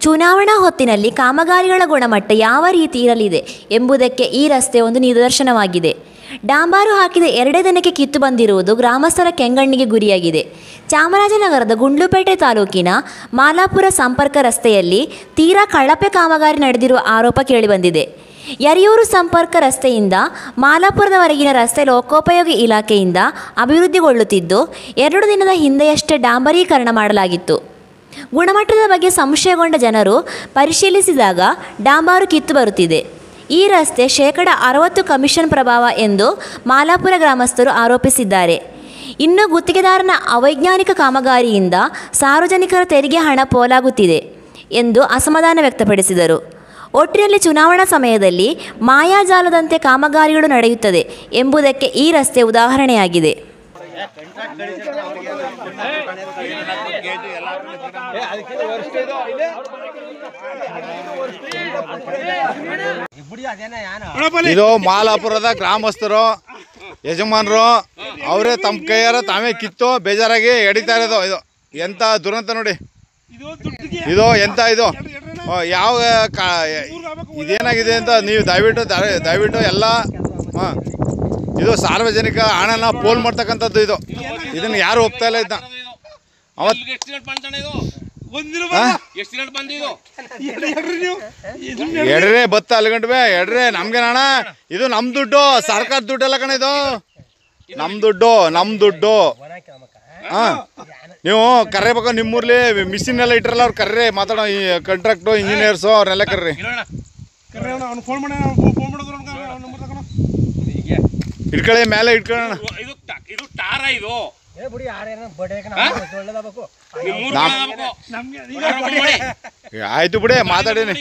ಚುನಾವಣಾ ಹೊತ್ತಿನಲ್ಲಿ ಕಾಮಗಾರಿಗಳ ಗುಣಮಟ್ಟ ಯಾವ ರೀತಿ ಇರಲಿದೆ ಎಂಬುದಕ್ಕೆ ಈ ರಸ್ತೆ ಒಂದು ನಿದರ್ಶನವಾಗಿದೆ. ಡಾಂಬಾರು ಹಾಕಿದ 2 ದಿನಕ್ಕೆ ಕಿತ್ತು ಬಂದಿರುವುದು ಗ್ರಾಮಸ್ಥರ ಕೆಂಗಣ್ಣಿಗೆ ಗುರಿಯಾಗಿದೆ. ಚಾಮರಾಜನಗರದ ಗುಂಡ್ಲುಪೇಟೆ ತಾಲೂಕಿನ ಮಾಲಾಪುರ ಸಂಪರ್ಕ ರಸ್ತೆಯಲ್ಲಿ ತೀರಾ ಕಳಪೆ ಕಾಮಗಾರಿ ನಡೆದಿರುವ ಆರೋಪ ಕೇಳಿಬಂದಿದೆ. ಯರಿಯೂರು ಸಂಪರ್ಕ ರಸ್ತೆಯಿಂದ ಮಾಲಾಪುರದವರೆಗಿನ ರಸ್ತೆ ಲೋಕೋಪಯೋಗಿ ಇಲಾಖೆಯಿಂದ ಅಭಿವೃದ್ಧಿಗೊಳ್ಳುತ್ತಿದ್ದು 2 ದಿನದ ಹಿಂದೆಯಷ್ಟೇ ಡಾಂಬರೀಕರಣ ಮಾಡಲಾಗಿತ್ತು. ಗುಣಮಟ್ಟದ ಬಗ್ಗೆ ಸಂಶಯಗೊಂಡ ಜನರು ಪರಿಶೀಲಿಸಿದಾಗ ಡಾಂಬಾರು ಕಿತ್ತು ಬರುತ್ತಿದೆ. ಈ ರಸ್ತೆ 60% ಕಮಿಷನ್ ಪ್ರಭಾವ ಎಂದು ಮಾಲಾಪುರ ಗ್ರಾಮಸ್ಥರು ಆರೋಪಿಸಿದ್ದಾರೆ. ಇನ್ನು ಗುತ್ತಿಗೆದಾರನ ಅವೈಜ್ಞಾನಿಕ ಕಾಮಗಾರಿಯಿಂದ ಸಾರ್ವಜನಿಕರ ತೆರಿಗೆ ಹಣ ಪೋಲಾಗುತ್ತಿದೆ ಎಂದು ಅಸಮಾಧಾನ ವ್ಯಕ್ತಪಡಿಸಿದರು. ಒಟ್ಟಿನಲ್ಲಿ ಚುನಾವಣಾ ಸಮಯದಲ್ಲಿ ಮಾಯಾಜಾಲದಂತೆ ಕಾಮಗಾರಿಗಳು ನಡೆಯುತ್ತದೆ ಎಂಬುದಕ್ಕೆ ಈ ರಸ್ತೆ ಉದಾಹರಣೆಯಾಗಿದೆ. ಇದು ಮಾಲಾಪುರದ ಗ್ರಾಮಸ್ಥರು ಯಜಮಾನರು ಅವರೇ ತಮ್ಮ ಕೈಯಾರ ತಾವೇ ಕಿತ್ತು ಬೇಜಾರಾಗಿ ಎಡಿತಾ ಇರೋದು. ಇದು ಎಂತ ದುರಂತ ನೋಡಿ. ಇದು ಎಂತ ಇದು ಯಾವ ಇದೇನಾಗಿದೆ ಅಂತ ನೀವು ದಯವಿಟ್ಟು ಎಲ್ಲ ಇದು ಸಾರ್ವಜನಿಕ ಹಣನ ಪೋಲ್ ಮಾಡ್ತಕ್ಕಂಥದ್ದು. ಇದನ್ನು ಯಾರು ಒಪ್ತಾ ಇಲ್ಲ. ಇದನ್ನ ಎಡ್ರೆ ಬತ್ತ ಅಲ್ಗಂಡ್ವೆ ಎಡ್ರೆ ನಮ್ಗೆ ಅಣ್ಣ ಇದು ನಮ್ ದುಡ್ಡು, ಸರ್ಕಾರ ದುಡ್ಡೆಲ್ಲ ಕಣ. ಇದು ನಮ್ ದುಡ್ಡು ನೀವು ಕರ್ರೇಬೇಕು. ನಿಮ್ಮೂರ್ಲಿ ಮಿಷಿನ್ ಎಲ್ಲ ಇಟ್ರಲ್ಲ ಅವ್ರು ಕರ್ರೆ ಮಾತಾಡೋ. ಈ ಕಾಂಟ್ರಾಕ್ಟು ಇಂಜಿನಿಯರ್ಸು ಅವ್ರನ್ನೆಲ್ಲ ಕರ್ರಿ. ಇಟ್ಕೊಳ್ಳಿ ಮೇಲೆ ಇಟ್ಕೊಳ್ಳೋಣ. ಆಯ್ತು ಬಿಡಿ ಮಾತಾಡೇನಿ.